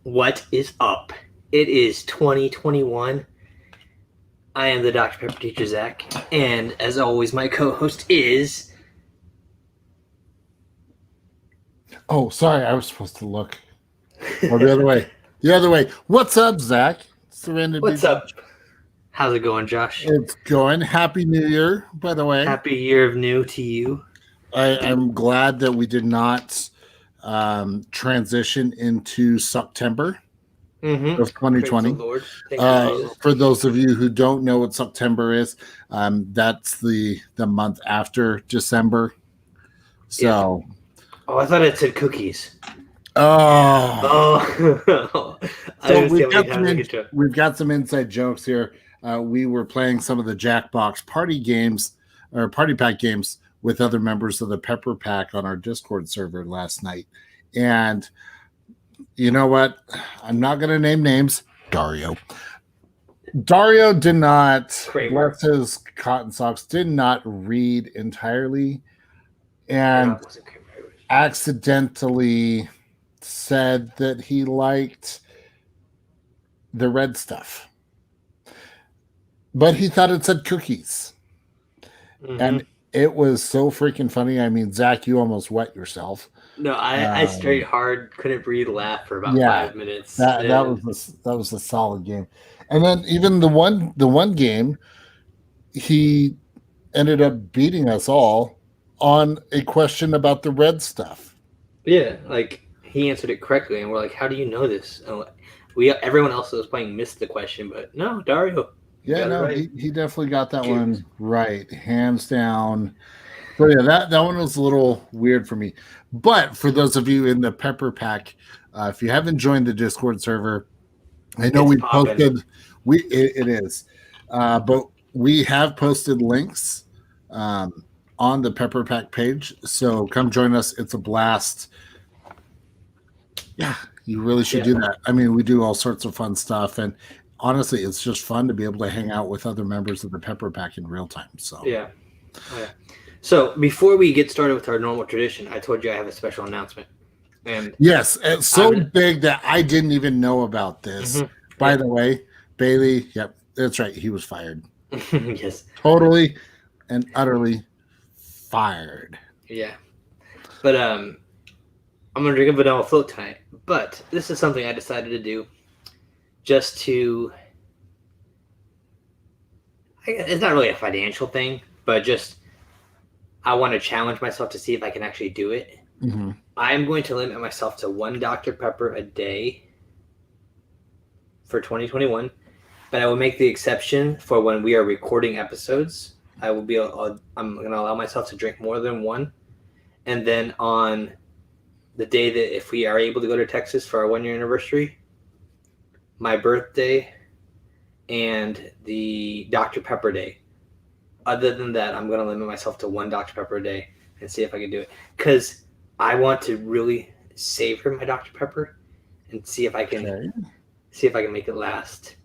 What is up? It is 2021. I am the Dr. Pepper teacher, Zach, and as always, my co-host is. Oh, sorry, I was supposed to look. Oh, the other way. The other way. What's up, Zach? Serenity. What's up? How's it going, Josh? It's going. Happy New Year, by the way. Happy year of new to you. I'm glad that we did not transition into September of Praise the 2020. Lord. Thank you, Jesus. For those of you who don't know what September is, that's the month after December. So, Oh, I thought it said cookies. oh, Oh, I so didn't see how many times I could try. we've got some inside jokes here. We were playing some of the Jackbox party games or party pack games with other members of the Pepper Pack on our Discord server last night, and you know what? I'm not going to name names. Dario did not, Kramer. bless his cotton socks, did not read entirely, and No, it wasn't Kramer. accidentally said that he liked the red stuff. But he thought it said cookies. And it was so freaking funny. I mean, Zach, you almost wet yourself. No, I straight hard couldn't breathe, laugh for about Yeah, 5 minutes. that was a solid game. And then even the one game, he ended up beating us all on a question about the red stuff. Yeah, like he answered it correctly, and we're like, "How do you know this?" And everyone else that was playing missed the question, but no, Dario. Yeah, no, Right. he definitely got that one right, hands down. So yeah, that one was a little weird for me. But for those of you in the Pepper Pack, if you haven't joined the Discord server, I know It's we poppin'. posted it is, but we have posted links on the Pepper Pack page. So come join us. It's a blast. Yeah, you really should do that. I mean, we do all sorts of fun stuff, and honestly, it's just fun to be able to hang out with other members of the Pepper Pack in real time. So Yeah. So before we get started with our normal tradition, I told you I have a special announcement. And yes, it's so big that I didn't even know about this. By the way, Bailey, yep, that's right. He was fired. Yes. Totally and utterly fired. Yeah. But I'm gonna drink a vanilla float tonight. But this is something I decided to do just to. It's not really a financial thing, but just I want to challenge myself to see if I can actually do it. Mm-hmm. I'm going to limit myself to one Dr. Pepper a day for 2021, but I will make the exception for when we are recording episodes. I'm going to allow myself to drink more than one, and then on the day that if we are able to go to Texas for our 1 year anniversary, my birthday, and the Dr. Pepper day. Other than that, I'm going to limit myself to one Dr. Pepper a day and see if I can do it. Because I want to really savor my Dr. Pepper and see if I can make it last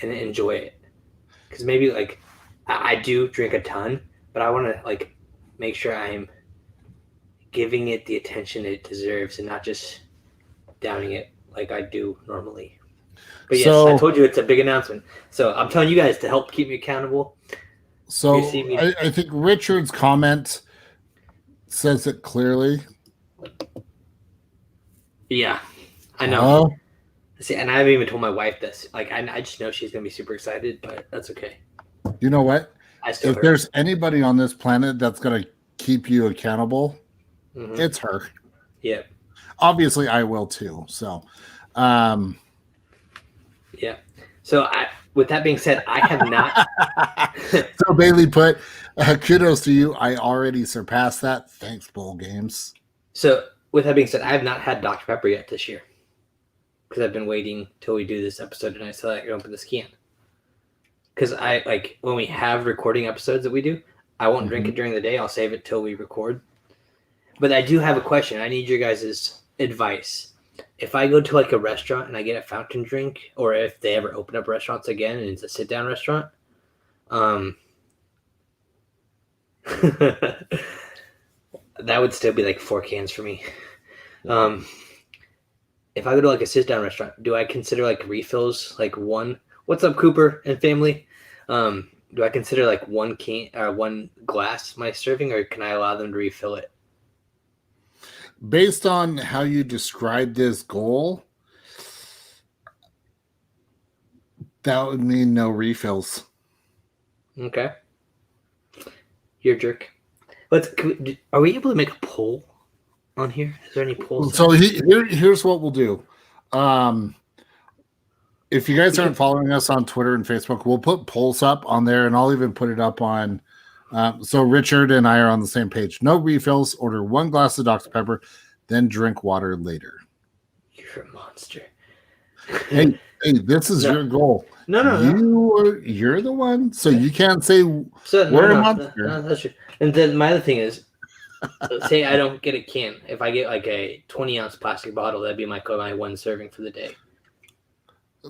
and enjoy it. Because maybe like I do drink a ton, but I want to like make sure I'm giving it the attention it deserves and not just downing it like I do normally. But yes, I told you it's a big announcement. So I'm telling you guys to help keep me accountable. So I think Richard's comment says it clearly. Yeah, I know. See, and I haven't even told my wife this. Like, I just know she's gonna be super excited, but that's okay. You know what? If there's anybody on this planet that's gonna keep you accountable, it's her. Yeah. Obviously, I will too. So, yeah. So with that being said, I have not. So Bailey put, kudos to you. I already surpassed that. Thanks, Bowl Games. So with that being said, I have not had Dr. Pepper yet this year because I've been waiting till we do this episode tonight so I can open this can. Because I like when we have recording episodes that we do, I won't drink it during the day. I'll save it till we record. But I do have a question. I need your guys' advice. If I go to like a restaurant and I get a fountain drink, or if they ever open up restaurants again and it's a sit-down restaurant, that would still be like 4 cans for me. if I go to like a sit down restaurant, do I consider like refills like one? What's up, Cooper and family? Do I consider like one glass my serving, or can I allow them to refill it? Based on how you describe this goal, that would mean no refills. Okay, you're a jerk. Are we able to make a poll on here? Is there any polls? So here's what we'll do. If you guys aren't following us on Twitter and Facebook, we'll put polls up on there, and I'll even put it up on. So Richard and I are on the same page. No refills. Order 1 glass of Dr. Pepper, then drink water later. You're a monster. Hey, this is your goal. No. You're the one, so you can't say we're a monster. No, that's true. And then my other thing is, say I don't get a can. If I get like a 20-ounce plastic bottle, that'd be my one serving for the day.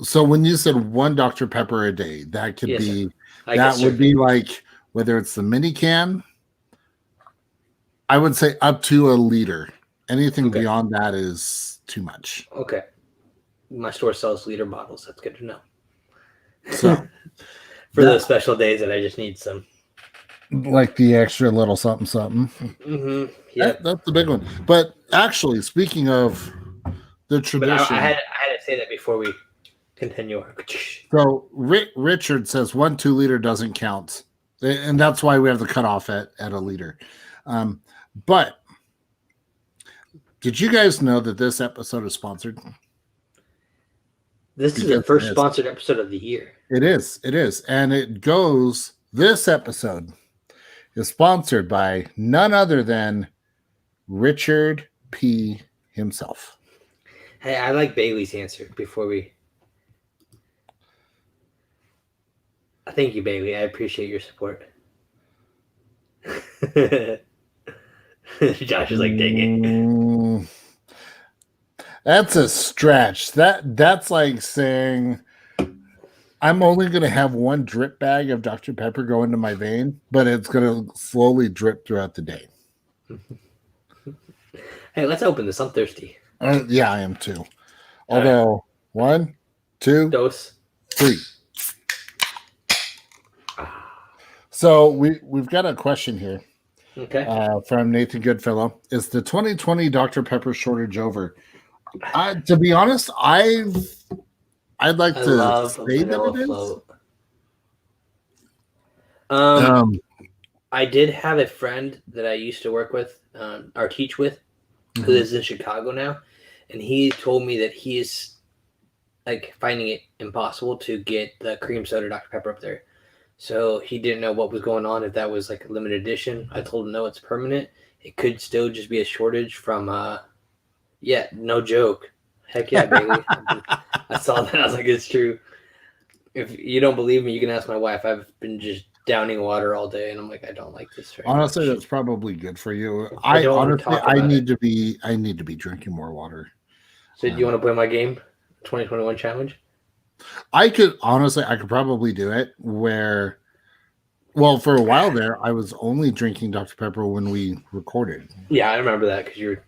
So when you said 1 Dr. Pepper a day, that could be that would be like whether it's the mini can. I would say up to a liter. Anything beyond that is too much. Okay. My store sells liter bottles. That's good to know. So for those special days that I just need some. Like the extra little something. Mm-hmm. Yeah, that's the big one. But actually, speaking of the tradition, I had to say that before we continue. So Richard says 1 2-liter doesn't count, and that's why we have the cutoff at a liter. But did you guys know that this episode is sponsored? This is the first sponsored episode of the year. It is, and it goes. This episode is sponsored by none other than Richard P. himself. Hey, I like Bailey's answer before we. Thank you, Bailey. I appreciate your support. Josh is like, dang it. That's a stretch. That's like saying I'm only going to have 1 drip bag of Dr. Pepper go into my vein, but it's going to slowly drip throughout the day. Hey, let's open this. I'm thirsty. Yeah, I am too. Although, 1, 2, dose, 3. So we've got a question here. Okay. From Nathan Goodfellow. Is the 2020 Dr. Pepper shortage over? To be honest, I'd like to say that it is. I did have a friend that I used to work with, or teach with, who lives in Chicago now, and he told me that he is like finding it impossible to get the cream soda Dr. Pepper up there. So he didn't know what was going on, if that was like a limited edition. I told him no, it's permanent. It could still just be a shortage from no joke. Heck yeah, Bailey. I saw that. I was like, it's true. If you don't believe me, you can ask my wife. I've been just downing water all day, and I'm like, I don't like this very honestly much. That's probably good for you. I need to be drinking more water. So do you want to play my game, 2021 challenge? I could probably do it where, well, for a while there, I was only drinking Dr. Pepper when we recorded. Yeah, I remember that because you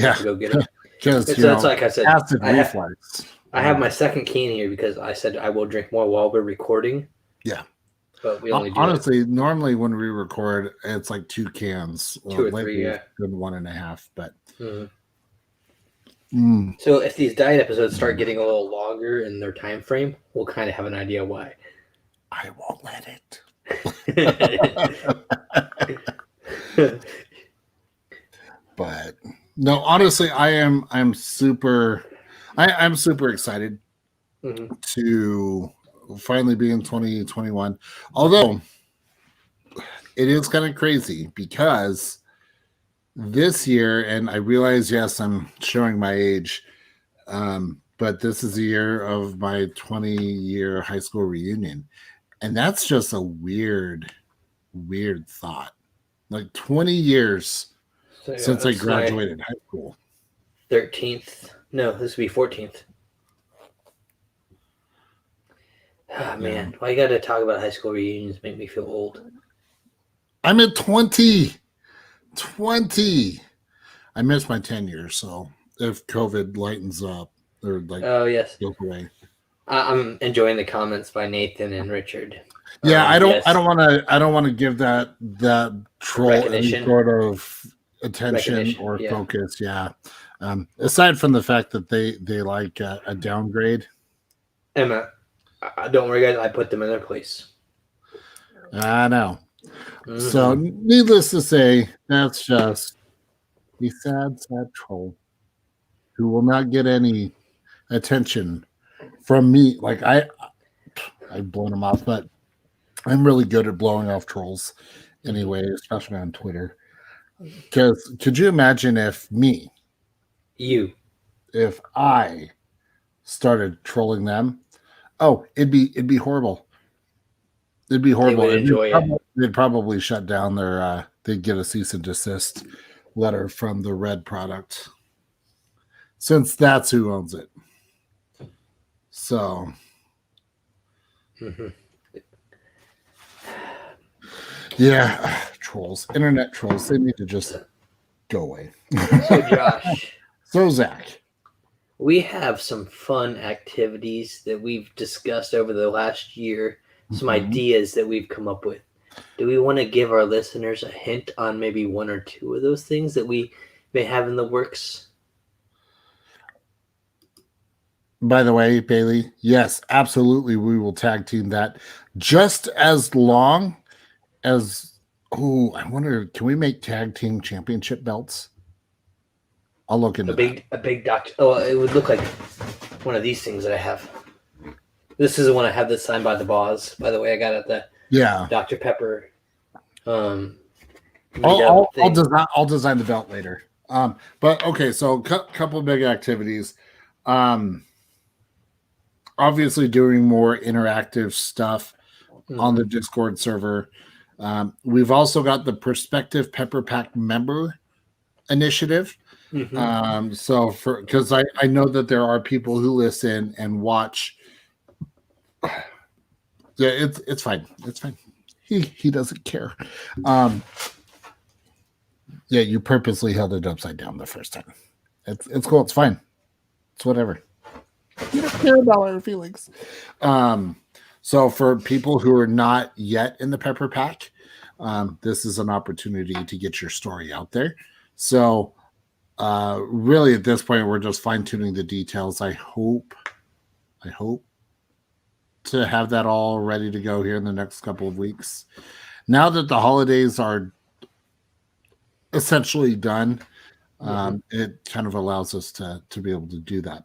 have to go get it. Because that's like I said, acid reflux. I have my second can here because I said I will drink more while we're recording. Yeah. But we only do normally when we record, it's like 2 cans. 2 or 3, yeah. Good 1.5, but. So if these diet episodes start getting a little longer in their time frame, we'll kind of have an idea why. I won't let it. But no, honestly, I'm super excited to finally be in 2021. Although it is kind of crazy because this year, and I realize, yes, I'm showing my age, but this is the year of my 20-year high school reunion. And that's just a weird thought. Like 20 years since I graduated high school. 13th. No, this would be 14th. Oh, man. Why you got to talk about high school reunions make me feel old? I'm at 20. I missed my 10 years, so if COVID lightens up or like Oh yes, goes away. I'm enjoying the comments by Nathan and Richard. Yeah, I don't. I Yes, don't want to. I don't want to give that troll any recognition, sort of attention recognition. or Yeah. focus. Yeah. Aside from the fact that they like a downgrade. Emma, don't worry, guys. I put them in their place. I know. So, Mm-hmm. needless to say, that's just a sad, sad troll who will not get any attention from me. Like I've blown him off, but I'm really good at blowing off trolls anyway, especially on Twitter. Because could you imagine if I started trolling them? Oh, it'd be horrible. It'd be They horrible. would enjoy it. They'd probably shut down their. They'd get a cease and desist letter from the Red product, since that's who owns it. So, Mm-hmm. yeah, trolls, internet trolls. They need to just go away. So, Josh, So, Zach, we have some fun activities that we've discussed over the last year, some ideas that we've come up with. Do we want to give our listeners a hint on maybe one or two of those things that we may have in the works? by the way, Bailey, yes, absolutely, we will tag team that just as long as. Oh, I wonder, can we make tag team championship belts? I'll look into A big doctor. Oh, it would look like one of these things that I have. This is the one I have that's signed by the boss. By the way, I got it at the Yeah, Dr. Pepper. I'll design the belt later. But okay, so couple big activities. Obviously doing more interactive stuff on the Discord server. We've also got the Prospective Pepper Pack member initiative. So because I know that there are people who listen and watch. Yeah, it's fine. It's fine. He doesn't care. Yeah, you purposely held it upside down the first time. It's cool. It's fine. It's whatever. You don't care about our feelings. So for people who are not yet in the Pepper Pack, this is an opportunity to get your story out there. So really at this point, we're just fine tuning the details. I hope to have that all ready to go here in the next couple of weeks. Now that the holidays are essentially done, it kind of allows us to be able to do that.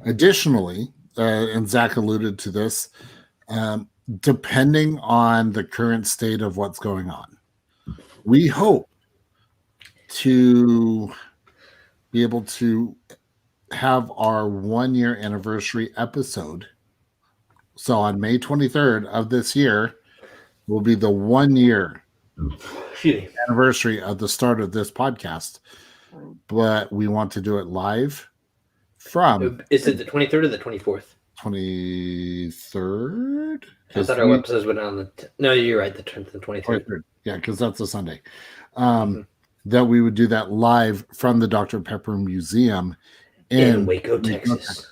Additionally, and Zach alluded to this, depending on the current state of what's going on, we hope to be able to have our 1 year anniversary episode. So on May 23rd of this year will be the 1 year anniversary of the start of this podcast. But we want to do it live from. Is it the 23rd or the 24th? 23rd? I thought our episodes went on the. No, you're right. The 23rd. Yeah, because that's a Sunday. That we would do that live from the Dr. Pepper Museum in Waco, Texas.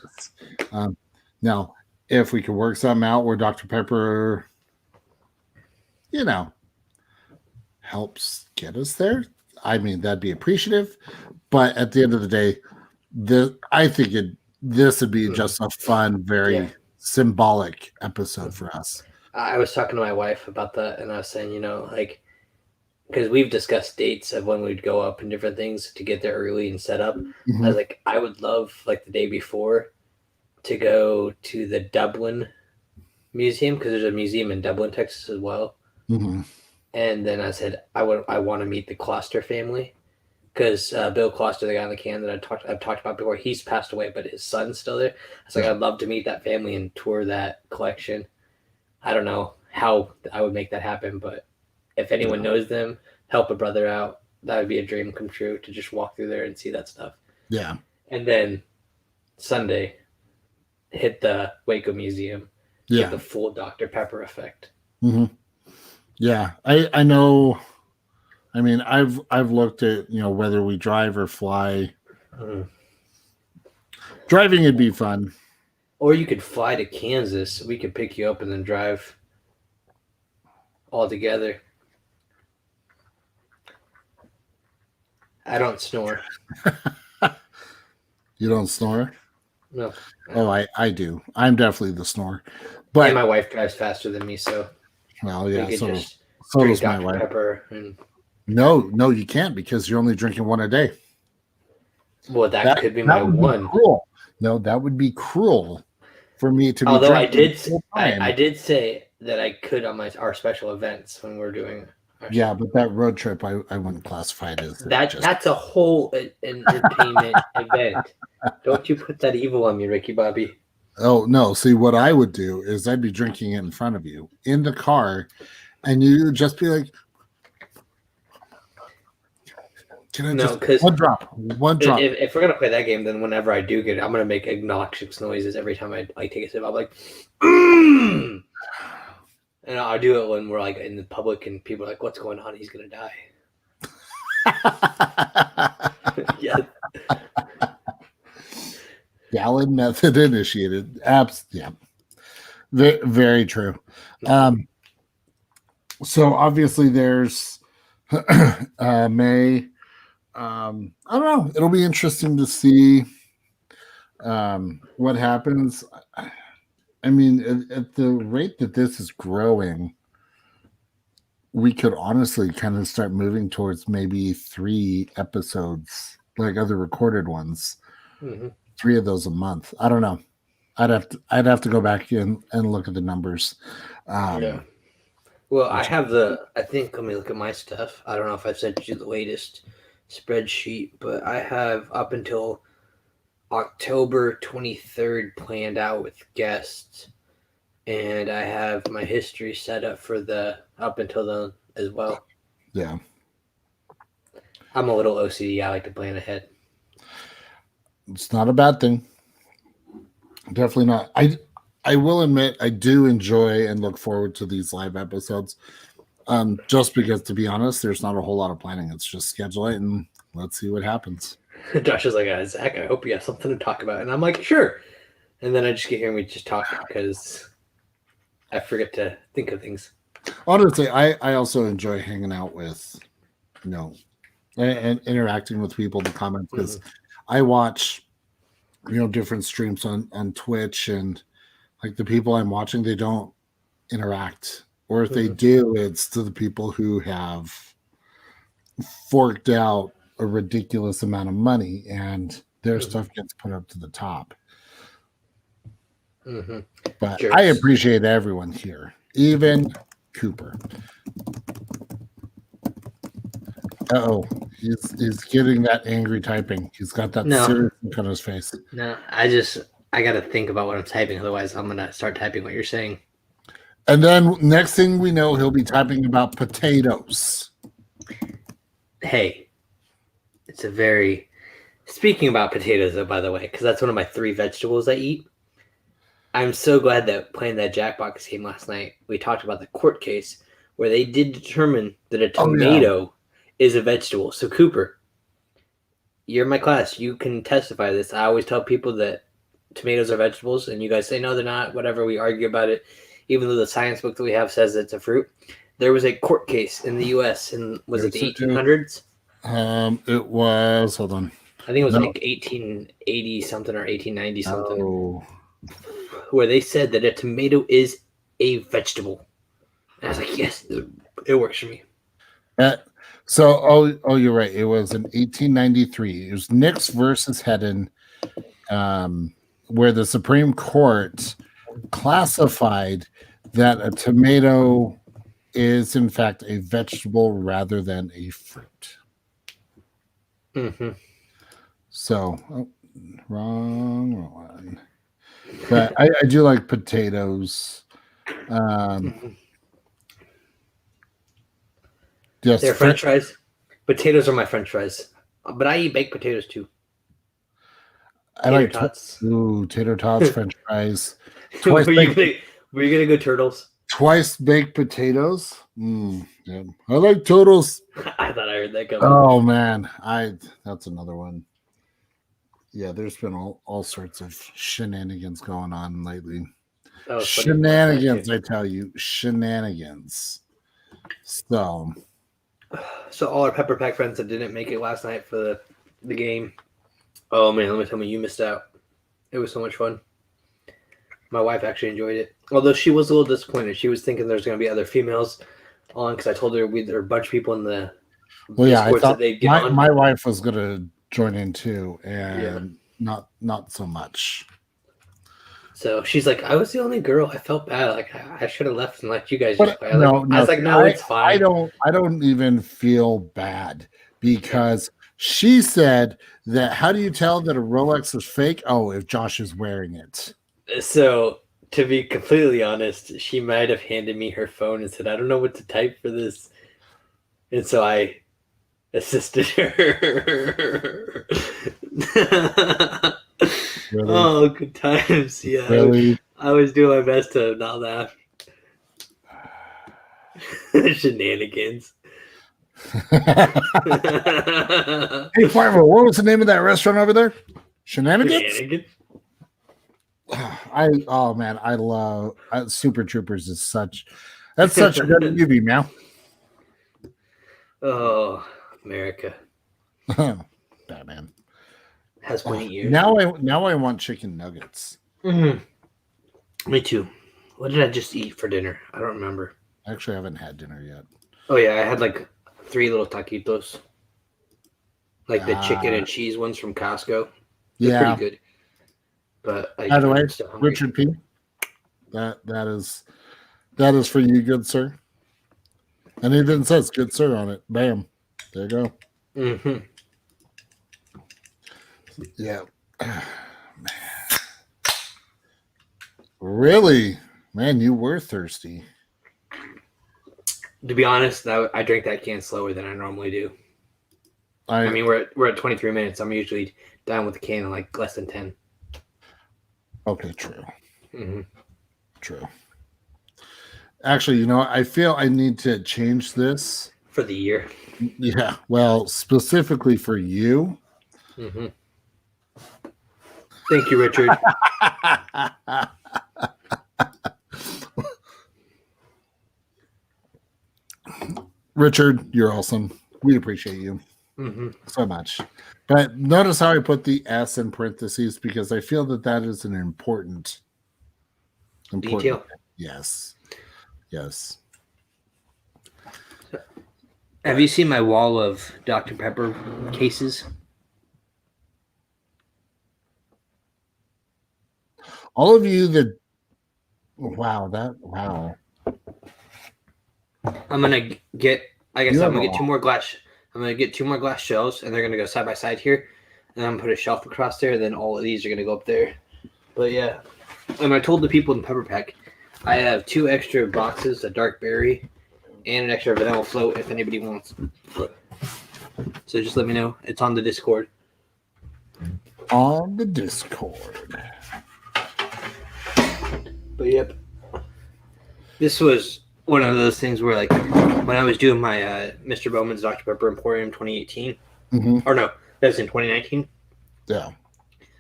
Now, if we could work something out where Dr. Pepper, helps get us there, I mean, that'd be appreciative. But at the end of the day, I think this would be just a fun, very symbolic episode for us. I was talking to my wife about that, and I was saying, because we've discussed dates of when we'd go up and different things to get there early and set up. I was like, I would love, like the day before, to go to the Dublin Museum, because there's a museum in Dublin, Texas as well. And then I said, I want to meet the Closter family, because Bill Closter, the guy on the can that I've talked about before, he's passed away, but his son's still there. I was like, I'd love to meet that family and tour that collection. I don't know how I would make that happen, but if anyone knows them, help a brother out. That would be a dream come true, to just walk through there and see that stuff. Yeah. And then Sunday, hit the Waco Museum. Get the full Dr. Pepper effect. Yeah. I know I mean, I've looked at whether we drive or fly. Mm. Driving would be fun. Or you could fly to Kansas. We could pick you up and then drive all together. I don't snore. You don't snore? No. Oh, I do. I'm definitely the snore. And But my wife drives faster than me, so well, we yeah, could just so drink does my Dr. wife. Pepper. And No, you can't because you're only drinking one a day. well, that could be my would one. Be cruel. No, that would be cruel for me to be. Although drinking I did say that I could on our special events when we're doing. Yeah, but that road trip, I wouldn't classify it as that. That's a whole entertainment event. Don't you put that evil on me, Ricky Bobby? Oh no! See, what I would do is I'd be drinking it in front of you in the car, and you just be like, "Can I just one drop?" If we're gonna play that game, then whenever I do get it, I'm gonna make obnoxious noises every time I take a sip. I'm like, mm! And I'll do it when we're like in the public and people are like, "What's going on? He's gonna die." Yeah. Gallon method initiated. Yeah. Very true. So obviously there's May. I don't know. It'll be interesting to see what happens. I mean, at the rate that this is growing, we could honestly kind of start moving towards maybe 3 episodes, like other recorded ones. Mm-hmm. 3 of those a month. I don't know. I'd have to go back in and look at the numbers. Yeah. Well, I think, let me look at my stuff. I don't know if I've sent you the latest spreadsheet, but I have up until October 23rd planned out with guests, and I have my history set up for up until then as well. Yeah. I'm a little OCD. I like to plan ahead. It's not a bad thing. Definitely not. I will admit I do enjoy and look forward to these live episodes. Just because, to be honest, there's not a whole lot of planning. It's just schedule it and let's see what happens. Josh is like, Zach, I hope you have something to talk about. And I'm like, sure. And then I just get here and we just talk because I forget to think of things. Honestly, I also enjoy hanging out with, and interacting with people in the comments because I watch, different streams on Twitch, and like the people I'm watching, they don't interact. Or if they do, it's to the people who have forked out a ridiculous amount of money and their stuff gets put up to the top. But Jerks. I appreciate everyone here, even Cooper. He's getting that angry typing. He's got that serious look on his face. No, I got to think about what I'm typing. Otherwise, I'm going to start typing what you're saying. And then next thing we know, he'll be typing about potatoes. Hey, speaking about potatoes, though, by the way, because that's one of my 3 vegetables I eat. I'm so glad that playing that Jackbox game last night, we talked about the court case where they did determine that a tomato is a vegetable. So, Cooper, you're in my class. You can testify to this. I always tell people that tomatoes are vegetables, and you guys say, no, they're not. Whatever, we argue about it. Even though the science book that we have says it's a fruit. There was a court case in the U.S. and was it the 1800s? It was. Hold on. I think it was like 1880 something or 1890 something, where they said that a tomato is a vegetable. And I was like, yes, it works for me. You're right. It was in 1893. It was Nix versus Hedden, where the Supreme Court classified that a tomato is in fact a vegetable rather than a fruit. So, wrong one. But I do like potatoes. Yes, they're French fries. Potatoes are my French fries, but I eat baked potatoes too. I like tots. Tater tots, French fries. Were you gonna go turtles? Twice baked potatoes. Yeah. I like turtles. I thought I heard that coming. Oh man, that's another one. Yeah, there's been all sorts of shenanigans going on lately. That was funny last night, Shenanigans, too. I tell you, shenanigans. So So all our Pepper Pack friends that didn't make it last night for the game. Oh man, let me tell you missed out. It was so much fun. My wife actually enjoyed it, although she was a little disappointed. She was thinking there's going to be other females on because I told her there were a bunch of people in the well, yeah, I Discords that thought they'd get my, on. my wife was gonna join in too, Yeah. and not so much. So she's like, I was the only girl. I felt bad. Like I should have left and let you guys just But play. no, I was like, no, it's I fine. don't even feel bad because she said that how do you tell that a Rolex is fake? Oh, if Josh is wearing it. So to be completely honest, she might have handed me her phone and said, I don't know what to type for this. And so I assisted her. Really? Oh, good times. Yeah. Really? I was doing my best to not laugh. Shenanigans. Hey, Farmer, what was the name of that restaurant over there? Shenanigans? Shenanigans. Oh man, I love Super Troopers is that's such a good movie, man. Oh, America Batman. has pointy ears. Now I want chicken nuggets. Me too. What did I just eat for dinner? I don't remember. Actually, I haven't had dinner yet. Oh yeah, I had like 3 little taquitos, like the chicken and cheese ones from Costco. They're Yeah. pretty good. But By the way, I'm still hungry. Richard P. That is for you, good sir. And it even says "good sir" on it. Bam. There you go. Mm-hmm. Yeah. Really, man, you were thirsty. To be honest, I drank that can slower than I normally do. I mean, we're at 23 minutes. I'm usually down with the can in like less than 10. Okay, true. Mm-hmm. True. Actually, you know, I feel I need to change this For the year. Yeah, well, specifically for you. Mm-hmm. Thank you, Richard. Richard, you're awesome. We appreciate you so much. But notice how I put the S in parentheses because I feel that is an important detail. Yes. Have you seen my wall of Dr. Pepper cases? All of you that wow. I'm gonna get. Like I said, I'm gonna get a 2 more glass. I'm gonna get 2 more glass shelves, and they're gonna go side by side here. And I'm gonna put a shelf across there. Then all of these are gonna go up there. But yeah, and I told the people in Pepper Pack, I have 2 extra boxes, a dark berry, and an extra vanilla float if anybody wants. So just let me know. It's on the Discord. On the Discord. But yep, this was one of those things where, like, when I was doing my Mr. Bowman's Dr. Pepper Emporium 2018, or no, that was in 2019. Yeah.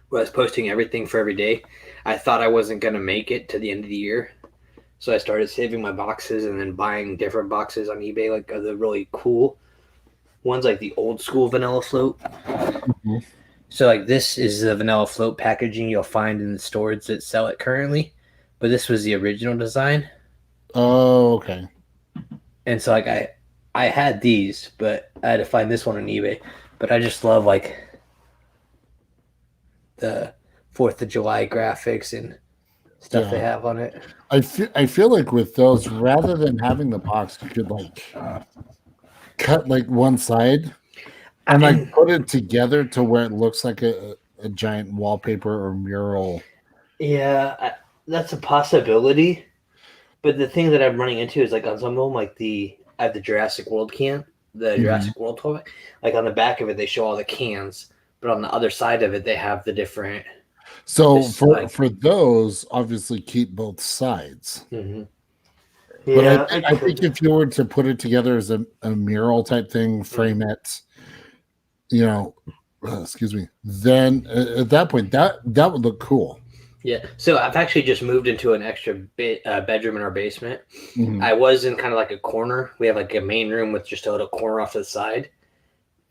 Where I was posting everything for every day. I thought I wasn't gonna make it to the end of the year, so I started saving my boxes and then buying different boxes on eBay, like the really cool ones, like the old school vanilla float. So, like, this is the vanilla float packaging you'll find in the stores that sell it currently, but this was the original design. Oh, okay. And so, like, I had these, but I had to find this one on eBay. But I just love, like, the 4th of July graphics and stuff they have on it. I feel like with those, rather than having the box, you could like cut like one side and like put it together to where it looks like a giant wallpaper or mural. Yeah, that's a possibility. But the thing that I'm running into is, like, on some of them, like I have the Jurassic World can, the Jurassic World toy. Like, on the back of it, they show all the cans, but on the other side of it, they have the different. So for those, obviously keep both sides. Mm-hmm. But Yeah, I think if you were to put it together as a mural type thing, frame it, excuse me, then at that point, that would look cool. yeah. So I've actually just moved into an extra bedroom in our basement. Mhm. I was in kind of like a corner. We have like a main room with just a little corner off to the side,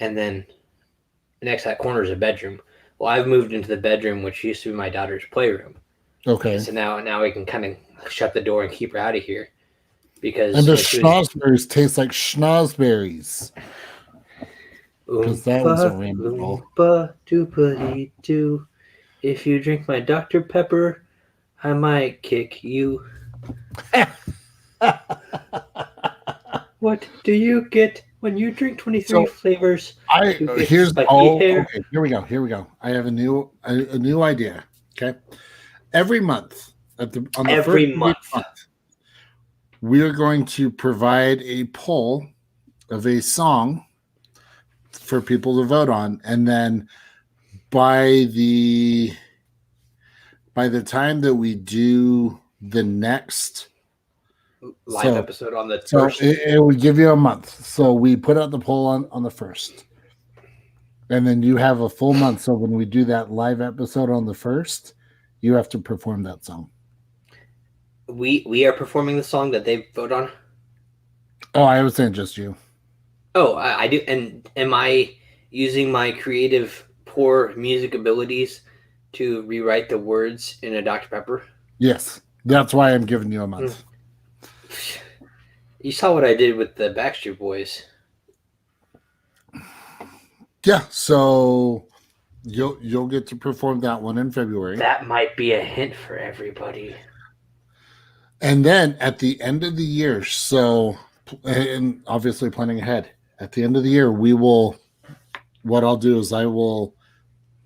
and then next to that corner is a bedroom. Well, I've moved into the bedroom, which used to be my daughter's playroom. Okay. And so now we can kind of shut the door and keep her out of here And because the when she was schnozberries taste like schnozberries because that was a Oompa rainbow roll. loompa doopity doo. If you drink my Dr. Pepper, I might kick you. What do you get when you drink 23 So flavors? You get here's spiky hair. okay. Here we go. I have a new idea. Okay, every month on the first Every of each month. month, we are going to provide a poll of a song for people to vote on, and then by the time that we do the next Live episode on the so first. it would give you a month. So we put out the poll on the first, and then you have a full month. So when we do that live episode on the first, you have to perform that song. We are performing the song that they vote on. Oh, I was saying just you. Oh, I do. And am I using my creative, poor music abilities to rewrite the words in a Dr. Pepper? Yes, that's why I'm giving you a month. You saw what I did with the Backstreet Boys. Yeah, so you'll get to perform that one in February. That might be a hint for everybody. And then at the end of the year, so and obviously planning ahead, at the end of the year, what I'll do is I will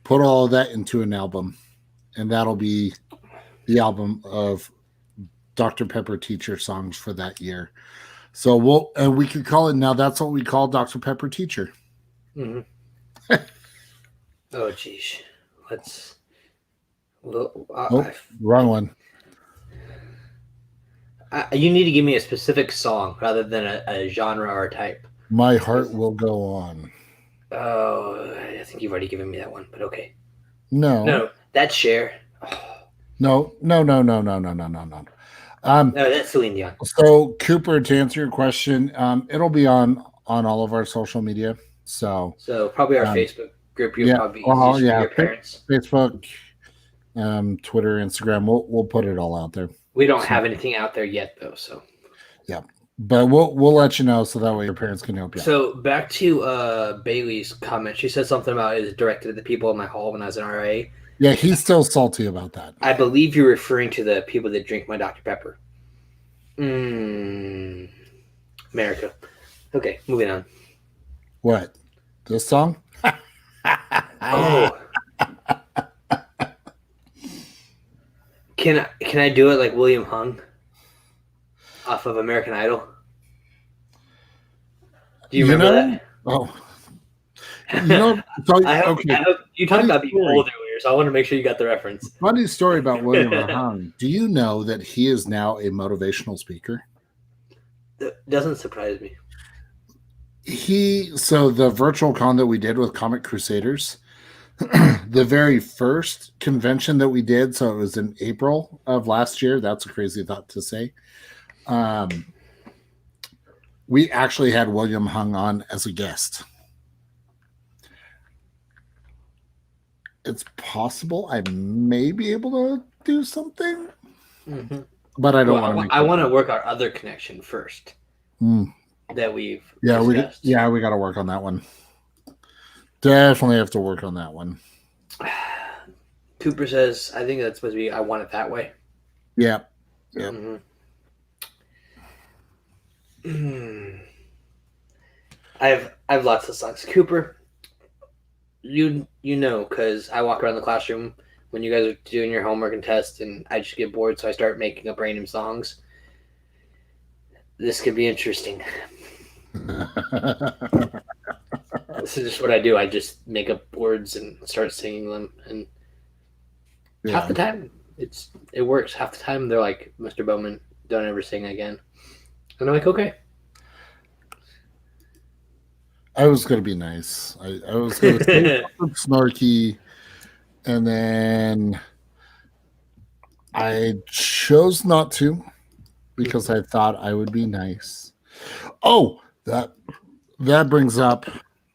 put all of that into an album, and that'll be the album of Dr. Pepper teacher songs for that year. So we could call it now. That's what we call Dr. Pepper teacher. Mm-hmm. Oh, geez. Let's. Well, wrong one. You need to give me a specific song rather than a genre or a type. My heart will go on. Oh, I think you've already given me that one, but okay. No, that's Cher. Oh. No. No, that's Celine Dion. So Cooper, to answer your question, it'll be on all of our social media. So probably our Facebook group. You'll probably use your parents. Facebook, Twitter, Instagram. We'll put it all out there. We don't have anything out there yet, though. So yeah, but we'll let you know so that way your parents can help you. So back to Bailey's comment. She said something about it was directed at the people in my hall when I was in RA. Yeah, he's still salty about that. I believe you're referring to the people that drink my Dr. Pepper. America. Okay, moving on. What? This song? Oh. Can I do it like William Hung off of American Idol? Do you remember that? Oh. I hope you talked about being old earlier, so I want to make sure you got the reference. Funny story about William Hung. Do you know that he is now a motivational speaker? That doesn't surprise me. So the virtual con that we did with Comic Crusaders, the very first convention that we did, so it was in April of last year. That's a crazy thought to say. We actually had William Hung on as a guest. It's possible I may be able to do something, but I don't want to. I want to work our other connection first. That we've discussed. we got to work on that one. Definitely have to work on that one. Cooper says, I think that's supposed to be, I want it that way. Yeah. I have lots of songs. Cooper, you know, because I walk around the classroom when you guys are doing your homework and tests, and I just get bored, so I start making up random songs. This could be interesting. This is just what I do. I just make up words and start singing them, and half the time it works. Half the time they're like, Mr. Bowman, Don't ever sing again. And I'm like, okay. I was going to be nice. I was going to say something snarky, and then I chose not to because I thought I would be nice. Oh, that brings up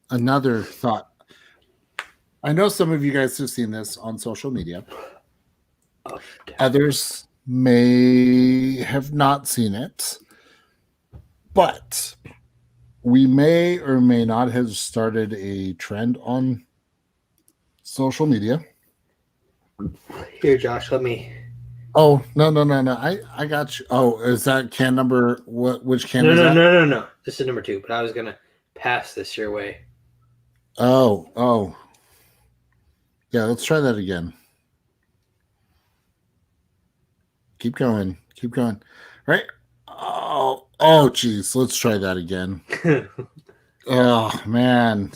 another thought. I know some of you guys have seen this on social media. Others may have not seen it, but we may or may not have started a trend on social media. Here, Josh, let me. Oh, no. I got you. Oh, is that can number what which can No, is no, that? no, no, no. This is number 2, but I was gonna pass this your way. Oh. Yeah, let's try that again. Keep going. Right? Geez. Let's try that again. Oh man.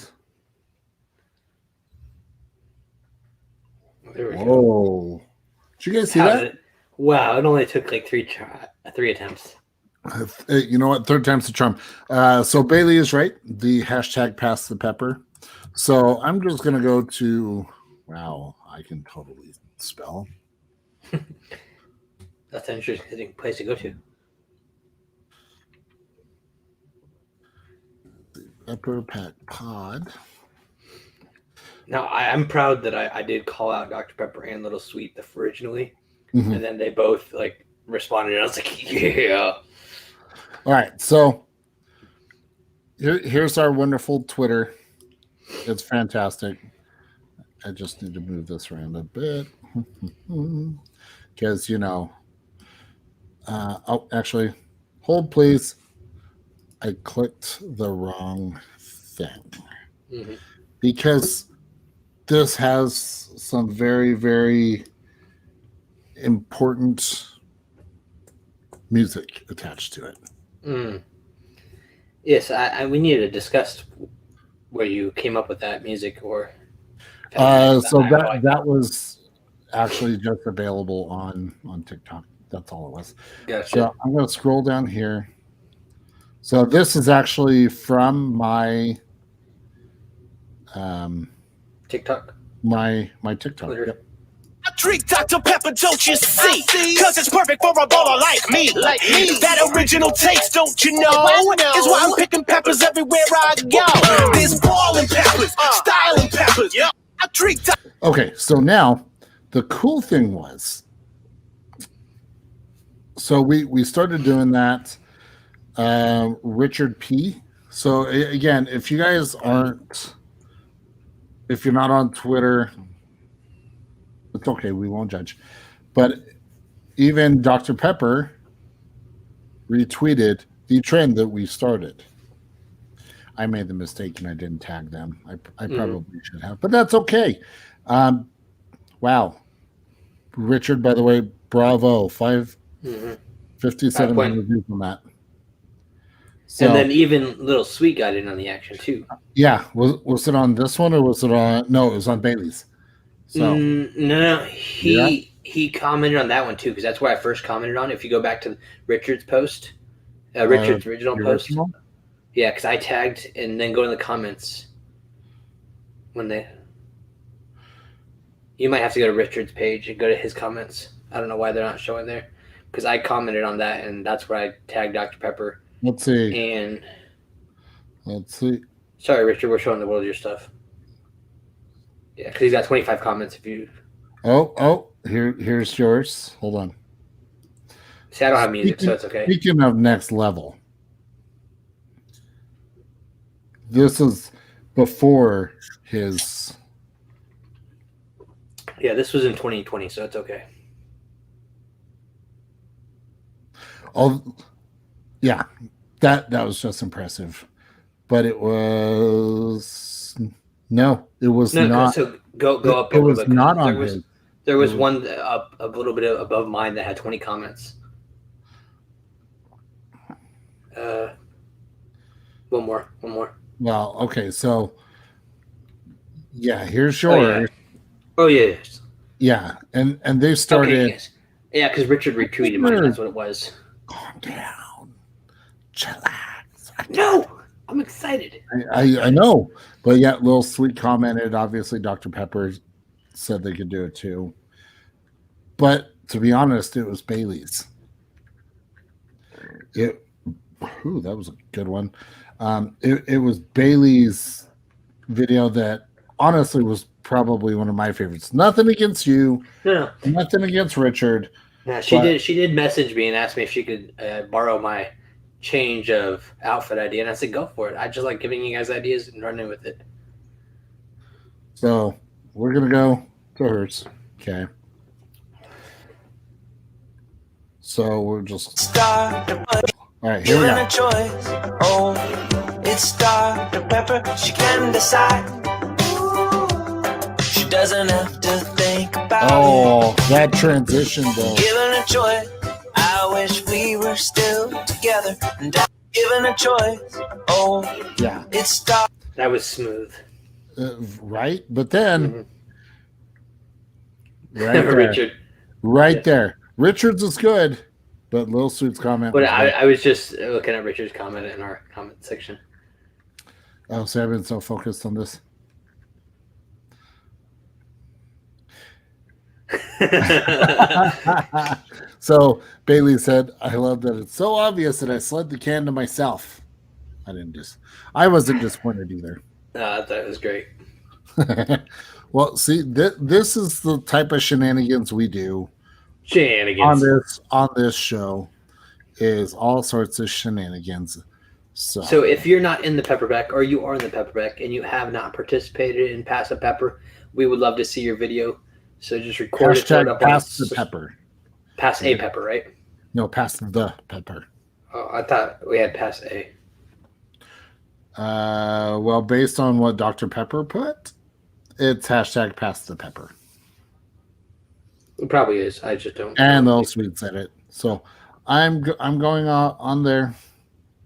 There we go. Whoa. Did you guys see that? Wow, it only took like 3 attempts. You know what? Third time's the charm. So Bailey is right. The hashtag pass the pepper. So I'm just gonna go to. Wow, I can totally spell. That's an interesting place to go to. Pepper Pack Pod. Now, I'm proud that I did call out Dr. Pepper and Little Sweet originally, and then they both like responded, and I was like, yeah. All right, so here's our wonderful Twitter. It's fantastic. I just need to move this around a bit because actually, hold please. I clicked the wrong thing because this has some very, very important music attached to it. Yes, we need to discuss where you came up with that music, or that was actually just available on TikTok. That's all it was. Gotcha. So I'm going to scroll down here. So this is actually from my TikTok. My TikTok. Yep. I drink Dr. Pepper, don't you see? Cause it's perfect for a baller like me. That original taste, don't you know? Is why I'm picking peppers everywhere I go. There's ballin' peppers, styling peppers. I drink Okay, so now the cool thing was, so we started doing that. Richard P. So again, if you guys if you're not on Twitter, it's okay. We won't judge. But even Dr. Pepper retweeted the trend that we started. I made the mistake and I didn't tag them. I probably should have, but that's okay. Wow. Richard, by the way, bravo. 557 reviews on that. So, and then even Little Sweet got in on the action too. Yeah. Was it on this one or was it on? No, it was on Bailey's. So no, he commented on that one too, because that's where I first commented on. If you go back to Richard's post, Richard's original post, yeah, because I tagged and then go in the comments you might have to go to Richard's page and go to his comments. I don't know why they're not showing there, because I commented on that and that's where I tagged Dr. Pepper. Let's see. And let's see. Sorry, Richard, we're showing the world your stuff. Yeah, because he's got 25 comments. If you. Here's yours. Hold on. See, I don't have music, so it's okay. Speaking of next level, this is before his. Yeah, this was in 2020, so it's okay. Oh, yeah, that was just impressive, but it was not. So go up. It was not on his. There was one up a little bit above mine that had 20 comments. One more. Well, okay, so yeah, here's yours. Oh yeah. Yeah, and they started. Okay, yes. Yeah, because Richard retweeted mine. That's what it was. Calm down. Chillax. No, I'm excited. I know. But yeah, Little Sweet commented. Obviously, Dr. Pepper said they could do it too. But to be honest, it was Bailey's. That was a good one. It was Bailey's video that honestly was probably one of my favorites. Nothing against you. No. Nothing against Richard. Yeah, she did message me and ask me if she could borrow my change of outfit idea, and I said go for it. I just like giving you guys ideas and running with it. So we're gonna go to hers. Okay. So we're just all right. Here we go. A choice. Oh, it's Dr. Pepper. She can decide. She doesn't have to think about it. That transition though. Given a choice, I wish we were still together. And I'm given a choice. Oh, Yeah. it's Dr. That was smooth. Right, but then right there, Richard. right there, Richard's is good, but Lil Suit's comment. But was good. I was just looking at Richard's comment in our comment section. Oh, so I've been so focused on this. So Bailey said, "I love that it's so obvious that I slid the can to myself." I wasn't disappointed either. I thought it was great. Well, see, this is the type of shenanigans we do Shenanigans. on this show. Is all sorts of shenanigans. So if you're not in the Pepperback or you are in the Pepperback and you have not participated in Pass a Pepper, we would love to see your video. So just record it. Throw it hashtag up pass on the pepper. Pass a Pepper, right? No, pass the pepper. Oh, I thought we had Pass a. Well, based on what Dr. Pepper put, it's hashtag pass the pepper. It probably is. I just don't. And those sweet said it. So I'm going on there.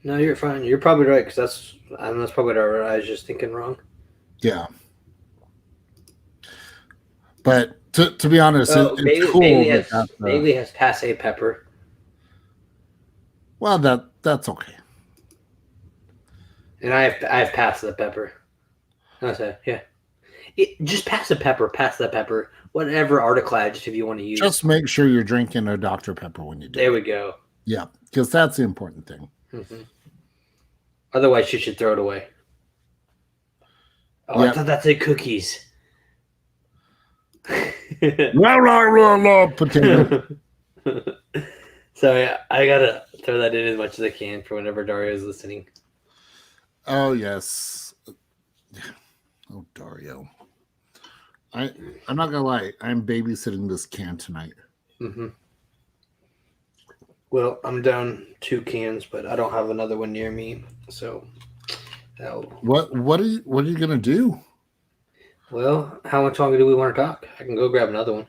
No, you're fine. You're probably right because that's probably what I was just thinking wrong. Yeah. But to be honest, it's cool. Bailey has Pass a Pepper. Well, that's okay. And I have Pass the Pepper. Okay, yeah. Just pass the pepper, whatever article adjective you want to use. Just make sure you're drinking a Dr. Pepper when you do There it. we go. Yeah, because that's the important thing. Mm-hmm. Otherwise, you should throw it away. Oh, Yep. I thought that said cookies. Potato. So yeah, I gotta throw that in as much as I can for whenever Dario is listening. Oh yes. Oh Dario. I'm not gonna lie. I'm babysitting this can tonight. Mm-hmm. Well, I'm down 2 cans, but I don't have another one near me. So, What are you gonna do? Well, how much longer do we want to talk? I can go grab another one.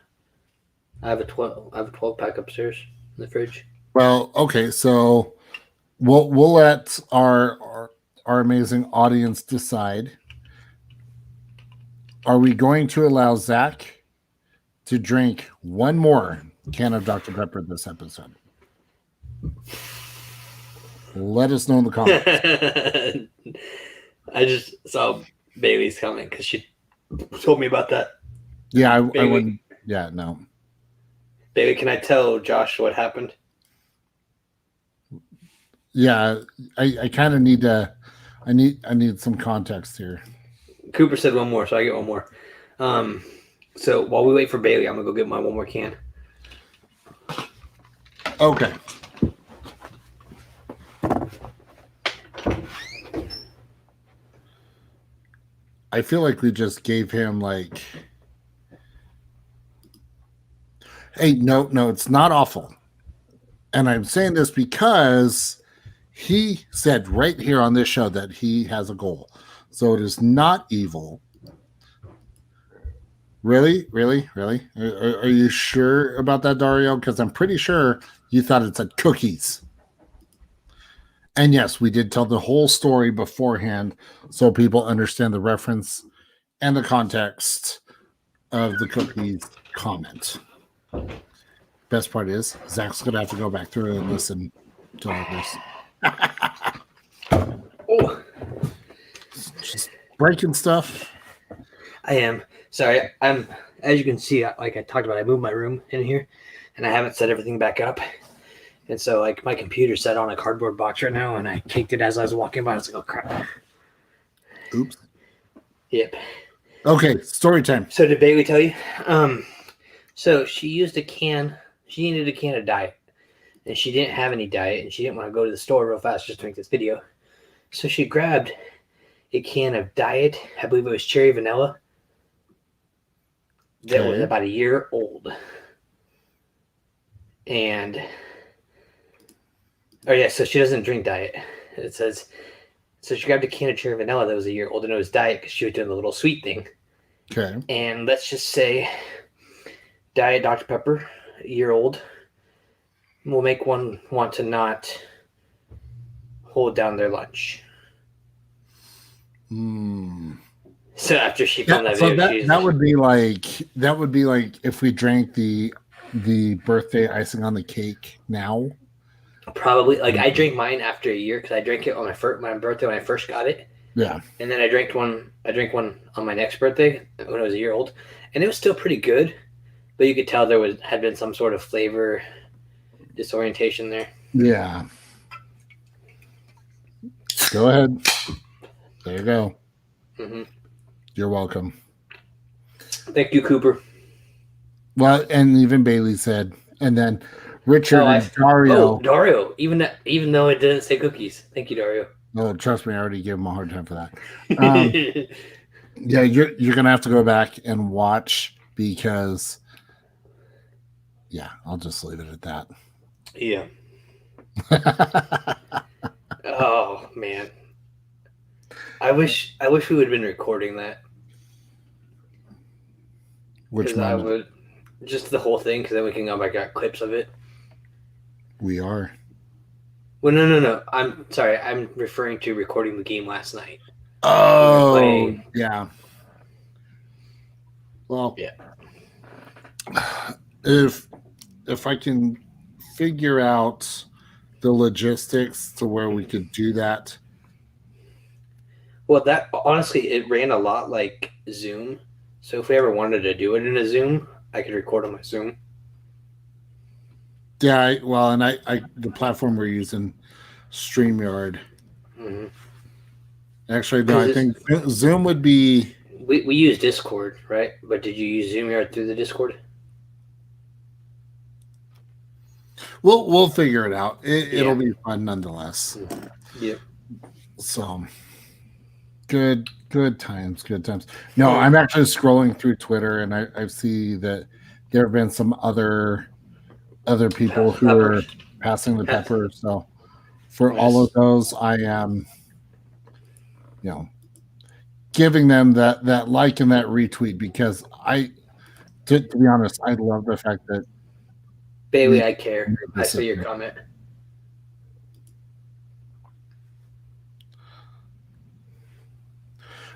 I have a 12 pack upstairs in the fridge. Well, okay, so we'll let our amazing audience decide. Are we going to allow Zach to drink one more can of Dr. Pepper this episode? Let us know in the comments. I just saw Bailey's comment because she told me about that. Yeah, I wouldn't. Yeah, no. Bailey, can I tell Josh what happened? Yeah, I kind of need to. I need some context here. Cooper said one more, so I get one more. So while we wait for Bailey, I'm gonna go get my one more can. Okay. I feel like we just gave him like, hey, no, it's not awful. And I'm saying this because he said right here on this show that he has a goal. So it is not evil. Really? Are you sure about that, Dario? Because I'm pretty sure you thought it said cookies. And yes, we did tell the whole story beforehand so people understand the reference and the context of the cookies comment. best part is Zach's gonna have to go back through and listen to all this. Oh, Just breaking stuff. I am. Sorry, I'm. As you can see, like I talked about, I moved my room in here, and I haven't set everything back up. And so, like, my computer's set on a cardboard box right now, and I kicked it as I was walking by. I was like, "Oh crap!" Oops. Yep. Okay, story time. So did Bailey tell you? So she used a can. She needed a can of diet, and she didn't have any diet, and she didn't want to go to the store real fast just to make this video. So she grabbed a can of diet. I believe it was cherry vanilla. That was about a year old. And so she doesn't drink diet. It says, so she grabbed a can of cherry vanilla that was a year old, and it was diet because she was doing the little sweet thing. Okay. And let's just say diet Dr. Pepper, a year old, will make one want to not hold down their lunch. So after she filmed that video, that would be like if we drank the birthday icing on the cake now. Probably, like, I drank mine after a year because I drank it on my birthday when I first got it. Yeah. And then I drank one on my next birthday when I was a year old, and it was still pretty good, but you could tell had been some sort of flavor disorientation there. Yeah. Go ahead. There you go. Mm-hmm. You're welcome. Thank you, Cooper. Well, and even Bailey said, and then Richard and Dario. Oh, Dario. Even though it didn't say cookies. Thank you, Dario. Oh, trust me, I already gave him a hard time for that. Yeah, you're gonna have to go back and watch because, yeah, I'll just leave it at that. Yeah. Oh man, I wish we would have been recording that. Which one? I would just the whole thing, because then we can go back got clips of it. We are. Well, no. I'm sorry. I'm referring to recording the game last night. Oh, yeah. Well, yeah. If I can figure out the logistics to where we could do that. Well, that honestly, it ran a lot like Zoom. So if we ever wanted to do it in a Zoom, I could record on my Zoom. Yeah, and I the platform we're using, StreamYard. Mm-hmm. Actually, no, I think Zoom would be. We use Discord, right? But did you use StreamYard through the Discord? We'll figure it out. It'll be fun nonetheless. Yep. So good times. No, I'm actually scrolling through Twitter and I see that there have been some other people who are passing the pepper. So for all of those, I am, giving them that like and that retweet because to be honest, I love the fact that Bailey, I care. I see your comment.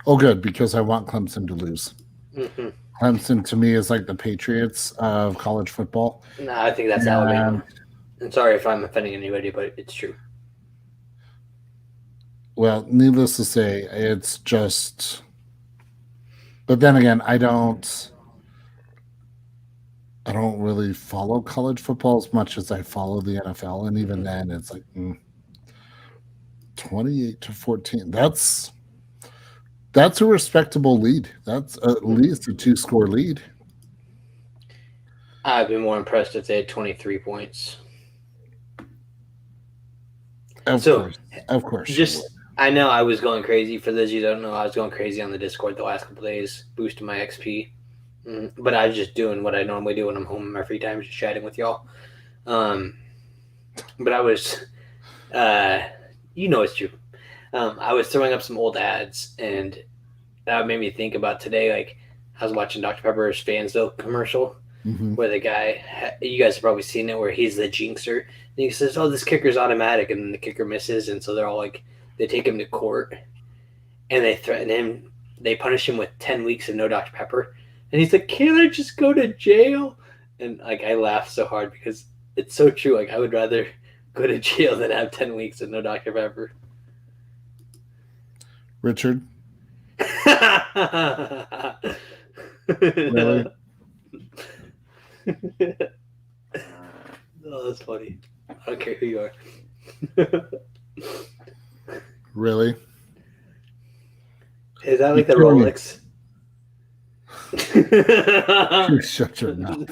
Oh, good, because I want Clemson to lose. Mm-hmm. Clemson, to me, is like the Patriots of college football. No, I think that's Alabama. And sorry if I'm offending anybody, but it's true. Well, needless to say, it's just... But then again, I don't really follow college football as much as I follow the NFL, and even then, it's like 28-14. That's a respectable lead. That's at least a 2-score lead. I'd be more impressed if they had 23 points. Of course. I know I was going crazy. For those of you who don't know, I was going crazy on the Discord the last couple of days, boosting my XP. But I was just doing what I normally do when I'm home in my free time, just chatting with y'all. But I was, it's true. I was throwing up some old ads, and that made me think about today. Like, I was watching Dr. Pepper's Fansville commercial, where the guy, you guys have probably seen it, where he's the jinxer. And he says, "Oh, this kicker's automatic," and then the kicker misses, and so they're all like, they take him to court, and they threaten him. They punish him with 10 weeks of no Dr. Pepper. And he's like, "Can't I just go to jail?" And like I laugh so hard because it's so true. Like I would rather go to jail than have 10 weeks with no Dr. Pepper. Richard, really? Oh, that's funny. I don't care who you are. Really? Is that like the You're killing me. Rolex? You shut your mouth.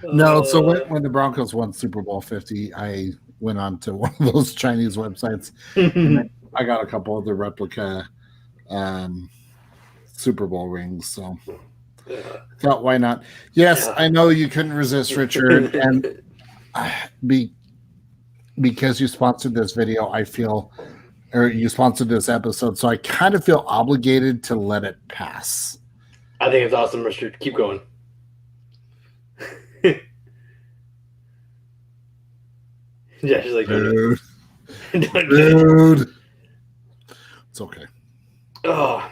No, so when the Broncos won Super Bowl 50, I went on to one of those Chinese websites. And I got a couple of the replica Super Bowl rings. So thought, why not? Yes, I know you couldn't resist, Richard. And because you sponsored this video, I feel, or you sponsored this episode, so I kind of feel obligated to let it pass. I think it's awesome, Richard. Keep going. Josh is like, Dude. Dude. It's okay. Oh.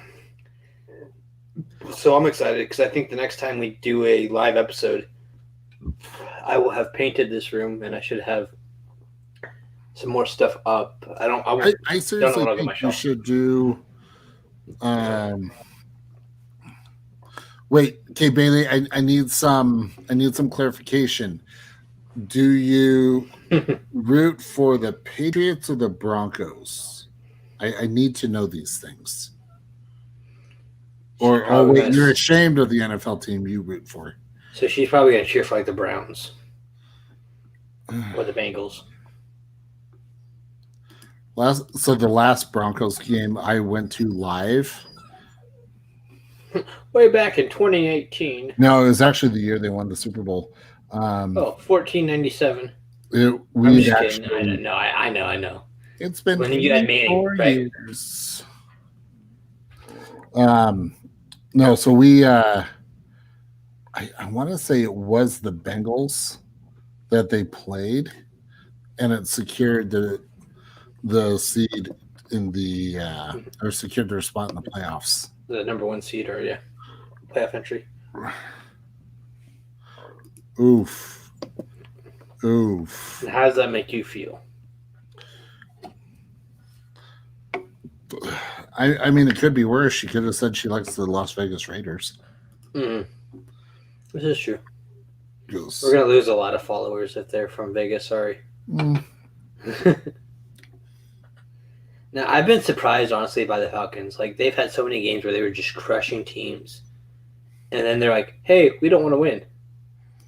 So I'm excited because I think the next time we do a live episode, I will have painted this room and I should have some more stuff up. I seriously think you should do. Wait, okay, Bailey. I need some clarification. Do you root for the Patriots or the Broncos? I need to know these things. Or wait, you're ashamed of the NFL team you root for. So she's probably going to cheer for like the Browns or the Bengals. So the last Broncos game I went to live. Way back in 2018. No, it was actually the year they won the Super Bowl. 1497. I'm just kidding. I know. It's been when you had Manning, 4 years. No, so we I want to say it was the Bengals that they played, and it secured the seed in the or secured their spot in the playoffs. The number 1 seed, or playoff entry. Oof. And how does that make you feel? I mean, it could be worse. She could have said she likes the Las Vegas Raiders. This is true. Yes. We're going to lose a lot of followers if they're from Vegas. Sorry. Now, I've been surprised, honestly, by the Falcons. Like, they've had so many games where they were just crushing teams. And then they're like, hey, we don't want to win.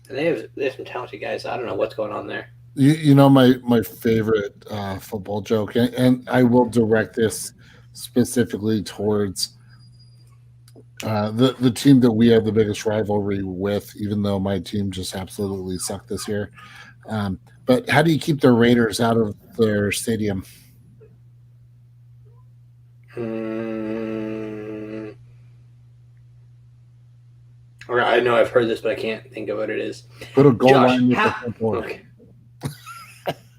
And they have some talented guys. I don't know what's going on there. You know my favorite football joke, and I will direct this specifically towards the team that we have the biggest rivalry with, even though my team just absolutely sucked this year. But how do you keep the Raiders out of their stadium? I know I've heard this, but I can't think of what it is. Put a goal line with the front door. Okay.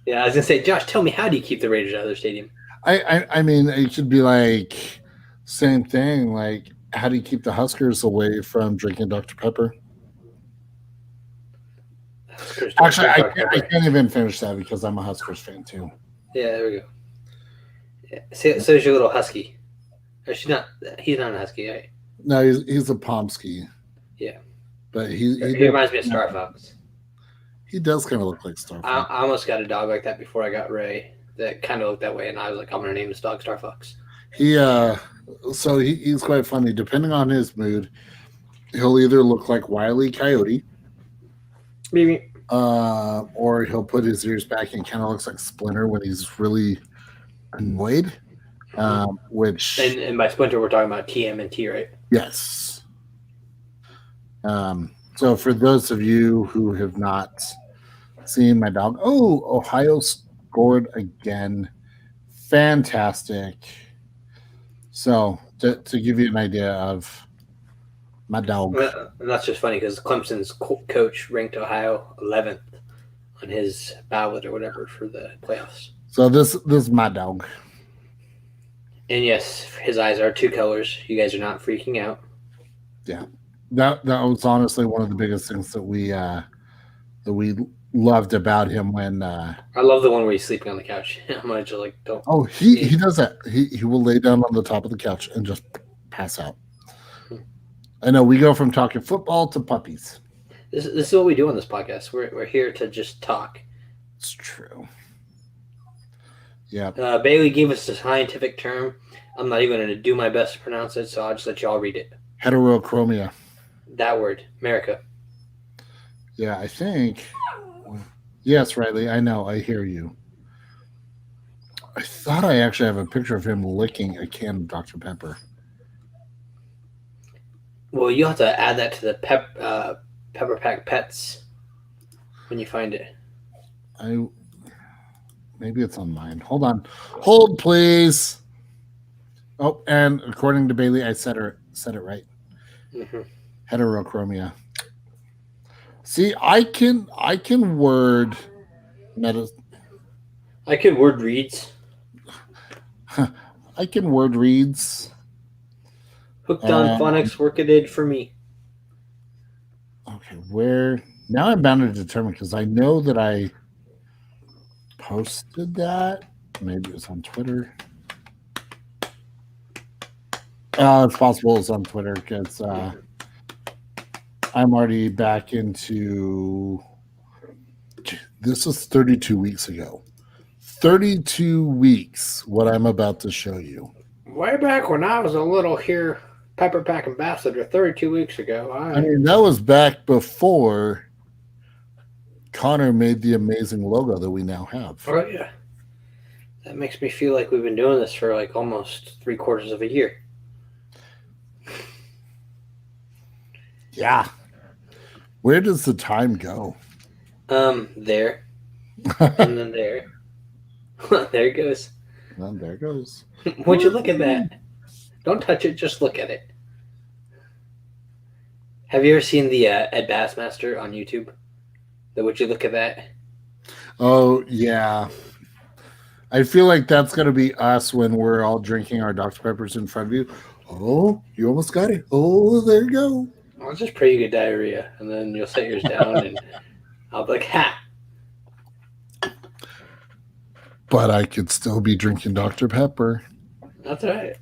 Yeah, I was gonna say, Josh, tell me, how do you keep the Raiders out of their stadium? I mean, it should be like same thing. Like, how do you keep the Huskers away from drinking Dr. Pepper? Actually, I can't even finish that because I'm a Huskers fan too. Yeah, there we go. Yeah. So is your little husky. Or he's not a husky, right? No, he's a Pomsky. Yeah. But he reminds me of Star Fox. He does kind of look like Star Fox. I almost got a dog like that before I got Ray that kind of looked that way, and I was like, I'm going to name this dog Star Fox. So he's quite funny. Depending on his mood, he'll either look like Wile E. Coyote, maybe, or he'll put his ears back and kind of looks like Splinter when he's really annoyed. Which and by Splinter we're talking about TMNT, right? Yes. So for those of you who have not seen my dog, Ohio scored again. Fantastic. So to give you an idea of my dog. And that's just funny because Clemson's coach ranked Ohio 11th on his ballot or whatever for the playoffs. So this is my dog. And yes, his eyes are 2 colors. You guys are not freaking out. Yeah. that was honestly one of the biggest things that we loved about him when I love the one where he's sleeping on the couch. I'm gonna just like don't. oh he does that. He will lay down on the top of the couch and just pass out. I know we go from talking football to puppies. This is what we do on this podcast. We're here to just talk. It's true. Yeah. Bailey gave us a scientific term. I'm not even going to do my best to pronounce it, so I'll just let y'all read it. Heterochromia. That word, America. Yeah, I think. Yes, Riley, I know. I hear you. I thought I actually have a picture of him licking a can of Dr. Pepper. Well, you'll have to add that to the Pepper Pack Pets when you find it. Maybe it's on mine. Hold on. Hold, please. Oh, and according to Bailey, I said it right. Mm-hmm. Heterochromia. See, I can word I can word reads. I can word reads. Hooked on phonics, work it did for me. Okay, where now I'm bound to determine because I know that I posted that. Maybe it was on Twitter. It's possible it's on Twitter because I'm already back into. This was 32 weeks ago. 32 weeks, what I'm about to show you. Way back when I was a little here Pepper Pack ambassador 32 weeks ago. I mean, that was back before Connor made the amazing logo that we now have. Oh, yeah. That makes me feel like we've been doing this for like almost 3/4 of a year. Yeah. Where does the time go? There. And then there. There it goes. Well, there it goes. Would you look at that? Don't touch it, just look at it. Have you ever seen the Ed Bassmaster on YouTube? The Would You Look at That? Oh, yeah. I feel like that's going to be us when we're all drinking our Dr. Peppers in front of you. Oh, you almost got it. Oh, there you go. I'll just pray you get diarrhea, and then you'll set yours down, and I'll be like, ha! But I could still be drinking Dr. Pepper. That's all right.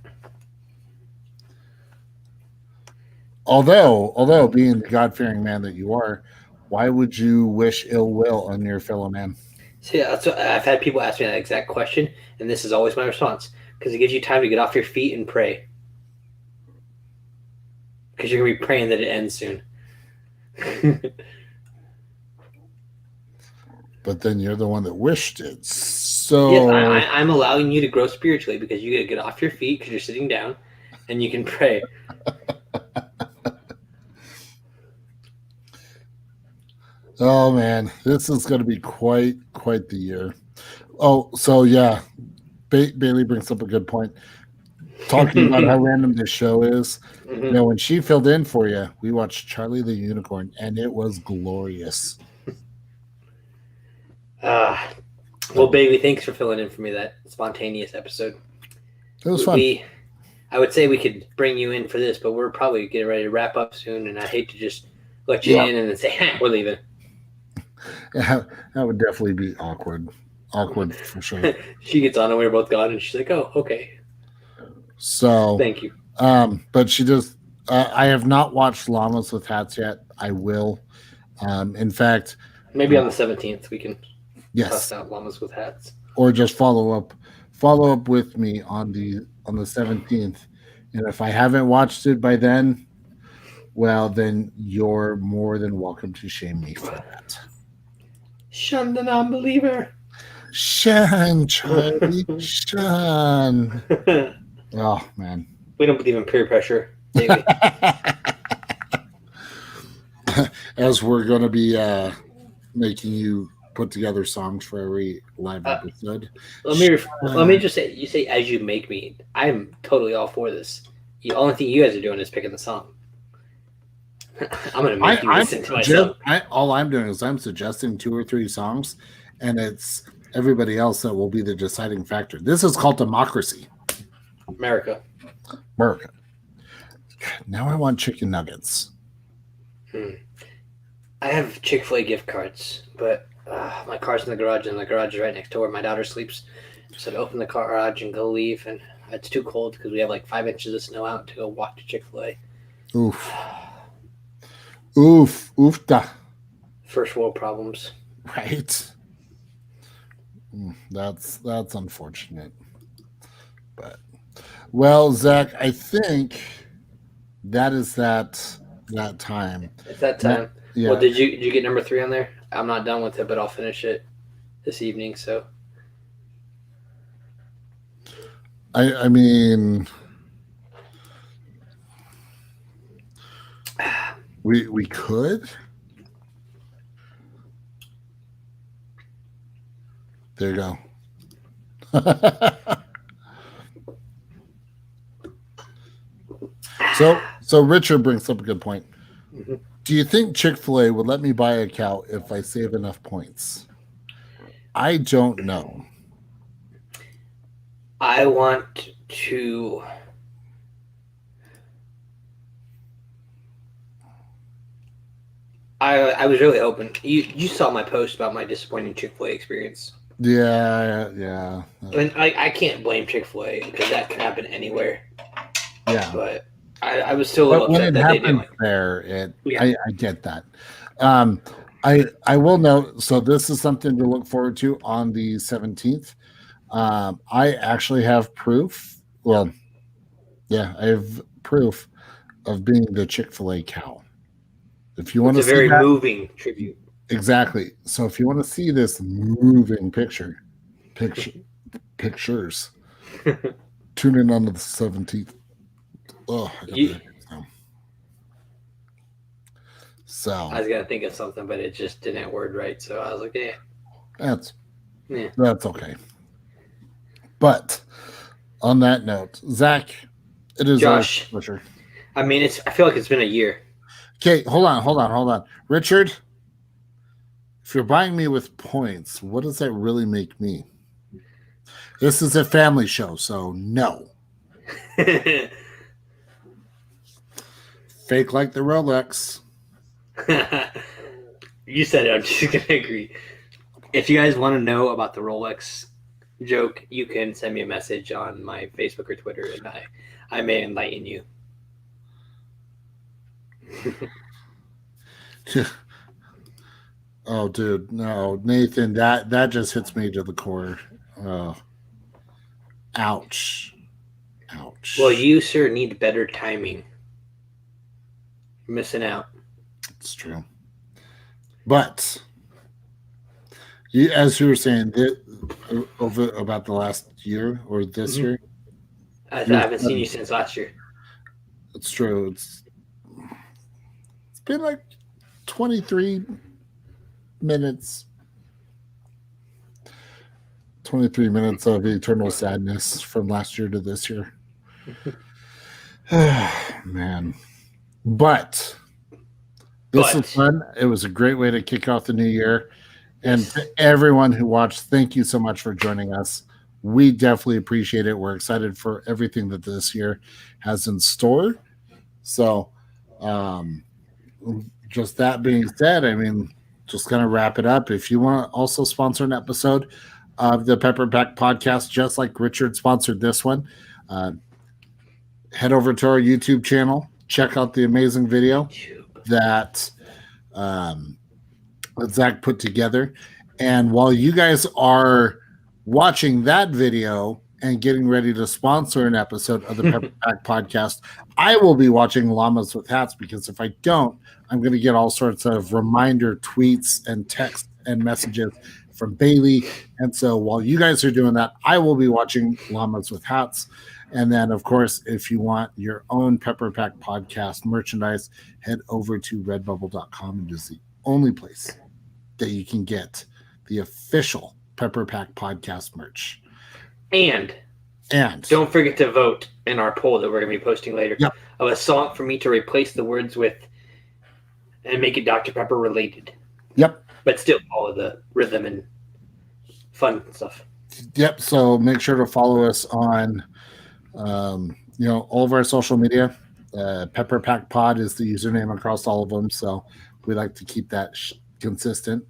Although being the God-fearing man that you are, why would you wish ill will on your fellow man? So yeah, that's what, I've had people ask me that exact question, and this is always my response, because it gives you time to get off your feet and pray. Because you're going to be praying that it ends soon. But then you're the one that wished it. So yes, I'm allowing you to grow spiritually because you got to get off your feet because you're sitting down, and you can pray. Oh man, this is going to be quite the year. Oh, so yeah, Bailey brings up a good point. Talking about how random this show is. Mm-hmm. You know, when she filled in for you, we watched Charlie the Unicorn, and it was glorious. Well, baby, thanks for filling in for me that spontaneous episode. It was fun. I would say we could bring you in for this, but we're probably getting ready to wrap up soon, and I hate to just let you in and then say, we're leaving. Yeah, that would definitely be awkward. Awkward for sure. She gets on and we're both gone, and she's like, oh, okay. So thank you. But she just I have not watched Llamas with Hats yet. I will. In fact, maybe on the 17th we can bust out Llamas with Hats. Or just follow up with me on the 17th. And if I haven't watched it by then, well, then you're more than welcome to shame me for that. Shun the non-believer. Shun, Charlie, shun. Oh, man. We don't believe in peer pressure, David. As we're going to be making you put together songs for every live episode. Let me just say, you say as you make me. I'm totally all for this. The only thing you guys are doing is picking the song. I'm going to make you listen to myself. All I'm doing is I'm suggesting 2 or 3 songs, and it's everybody else that will be the deciding factor. This is called democracy. America. Now I want chicken nuggets. I have Chick-fil-A gift cards, but my car's in the garage, and the garage is right next to where my daughter sleeps. So to open the garage and go leave, and it's too cold because we have like 5 inches of snow out to go walk to Chick-fil-A. Oof. Oofta. First world problems. Right. That's unfortunate. But well, Zach, I think that is that time. It's that time. Yeah. Well, did you get number 3 on there? I'm not done with it, but I'll finish it this evening. So I mean, we could. There you go. So Richard brings up a good point. Mhm. Do you think Chick-fil-A would let me buy a cow if I save enough points? I don't know. I want to. I was really hoping you saw my post about my disappointing Chick-fil-A experience. Yeah. And I can't blame Chick-fil-A because that can happen anywhere. Yeah. But I was still a little upset that they didn't. I get that. I will note, so this is something to look forward to on the 17th. I actually have proof. Well, yeah, I have proof of being the Chick-fil-A cow. If you want to see very that, moving tribute. Exactly. So if you want to see this moving pictures, tune in on the 17th. Oh, so I was gonna think of something, but it just didn't word right. So I was like, yeah. That's okay. But on that note, Zach, it is Josh. our pleasure. I mean, I feel like it's been a year. Okay, hold on. Richard, if you're buying me with points, what does that really make me? This is a family show, so no. Fake like the Rolex. You said it. I'm just going to agree. If you guys want to know about the Rolex joke, you can send me a message on my Facebook or Twitter, and I may enlighten you. Oh, dude, no, Nathan, that just hits me to the core. Ouch. Well, you, sir, need better timing. You're missing out. It's true. But as you were saying, over about the last year or this year, I haven't seen you since last year. It's true. It's been like 23 minutes. 23 minutes of eternal sadness from last year to this year. Man. But this was fun. It was a great way to kick off the new year. And to everyone who watched, thank you so much for joining us. We definitely appreciate it. We're excited for everything that this year has in store. So, just that being said, I mean, just going to wrap it up. If you want to also sponsor an episode of the Pepper Pack podcast, just like Richard sponsored this one, head over to our YouTube channel. Check out the amazing video that Zach put together. And while you guys are watching that video and getting ready to sponsor an episode of the Pepper Pack podcast, I will be watching Llamas with Hats, because if I don't, I'm going to get all sorts of reminder tweets and texts and messages from Bailey. And so while you guys are doing that, I will be watching Llamas with Hats. And then, of course, if you want your own Pepper Pack podcast merchandise, head over to redbubble.com. It is the only place that you can get the official Pepper Pack podcast merch. And don't forget to vote in our poll that we're going to be posting later of a song for me to replace the words with and make it Dr. Pepper related. Yep. But still follow the rhythm and fun stuff. Yep. So make sure to follow us on, all of our social media. Pepper Pack Pod is the username across all of them, so we like to keep that consistent.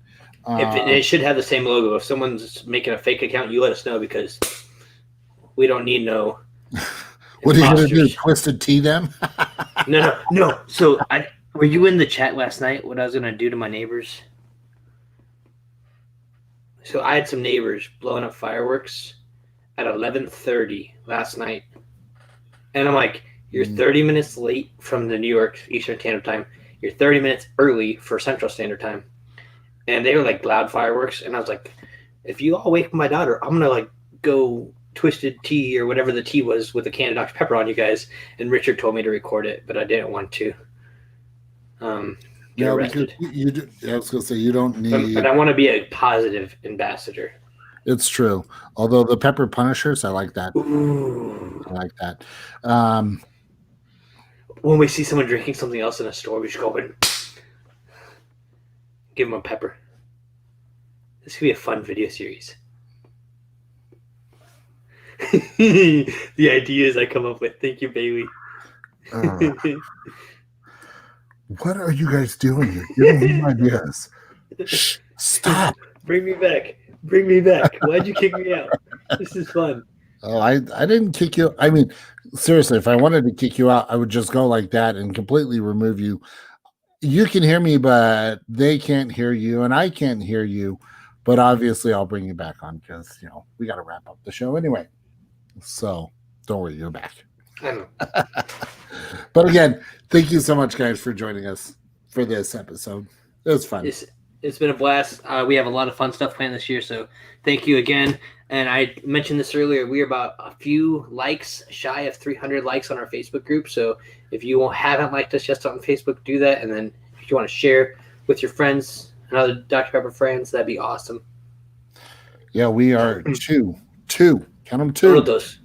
It should have the same logo. If someone's making a fake account, you let us know because we don't need no. What are you going to do? Twisted tea them? No. So, were you in the chat last night? What I was going to do to my neighbors? So I had some neighbors blowing up fireworks at 11:30 last night, and I'm like, "You're 30 minutes late from the New York Eastern Standard Time. You're 30 minutes early for Central Standard Time." And they were like loud fireworks, and I was like, "If you all wake my daughter, I'm gonna like go twisted tea or whatever the tea was with a can of Dr. Pepper on you guys." And Richard told me to record it, but I didn't want to. Get arrested. I was gonna say you don't need. But I want to be a positive ambassador. It's true. Although the Pepper Punishers, I like that. Ooh. I like that. When we see someone drinking something else in a store, we should go and give them a pepper. This could be a fun video series. The ideas I come up with. Thank you, Bailey. What are you guys doing here? You're giving me ideas. Shh, stop. Bring me back. Why'd you kick me out? This is fun. Oh, I didn't kick you. I mean, seriously, if I wanted to kick you out, I would just go like that and completely remove you. You can hear me, but they can't hear you, and I can't hear you. But obviously, I'll bring you back on because, we got to wrap up the show anyway. So don't worry, you're back. I know. But again, thank you so much, guys, for joining us for this episode. It was fun. It's been a blast. We have a lot of fun stuff planned this year, so thank you again. And I mentioned this earlier, we are about a few likes shy of 300 likes on our Facebook group. So if you haven't liked us just on Facebook, do that. And then if you want to share with your friends and other Dr. Pepper friends, that'd be awesome. Yeah, we are two. Count them two. Those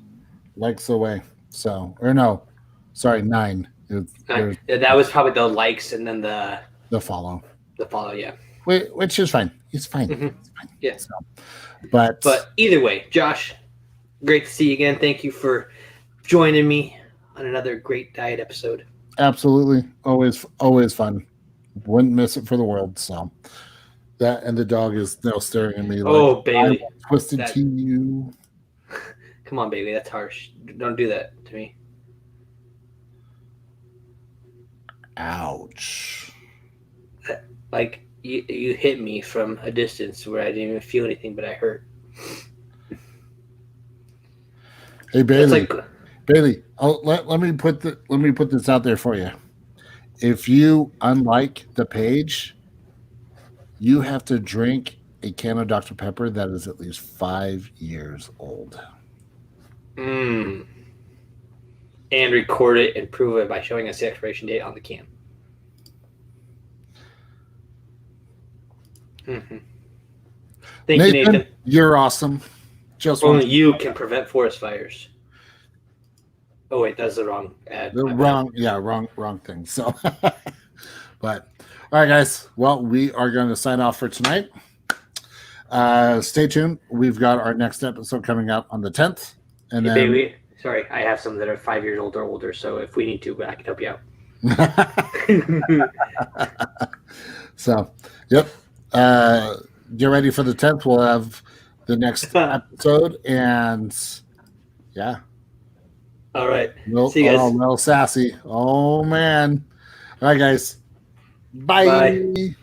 likes away. So, or no, sorry, 9. That was probably the likes and then the follow. The follow, yeah. Which is fine. It's fine. Mm-hmm. It's fine. Yeah. So, but either way, Josh, great to see you again. Thank you for joining me on another great diet episode. Absolutely. Always fun. Wouldn't miss it for the world. So that, and the dog is now staring at me like, Bailey. Twisted to you. Come on, Bailey. That's harsh. Don't do that to me. Ouch. Like, you hit me from a distance where I didn't even feel anything, but I hurt. Hey, Bailey. Bailey, let me put this out there for you. If you unlike the page, you have to drink a can of Dr. Pepper that is at least 5 years old. And record it and prove it by showing us the expiration date on the can. Mm-hmm. Thank you, Nathan. You're awesome. Just only you can prevent forest fires. Oh wait, that's the wrong ad. Wrong thing. So, but all right, guys. Well, we are going to sign off for tonight. Stay tuned. We've got our next episode coming out on the 10th. And then, baby, sorry, I have some that are 5 years old or older. So if we need to, I can help you out. So, yep. Get ready for the 10th. We'll have the next episode, and yeah. All right. See you guys. Oh, well, sassy. Oh man. All right, guys. Bye.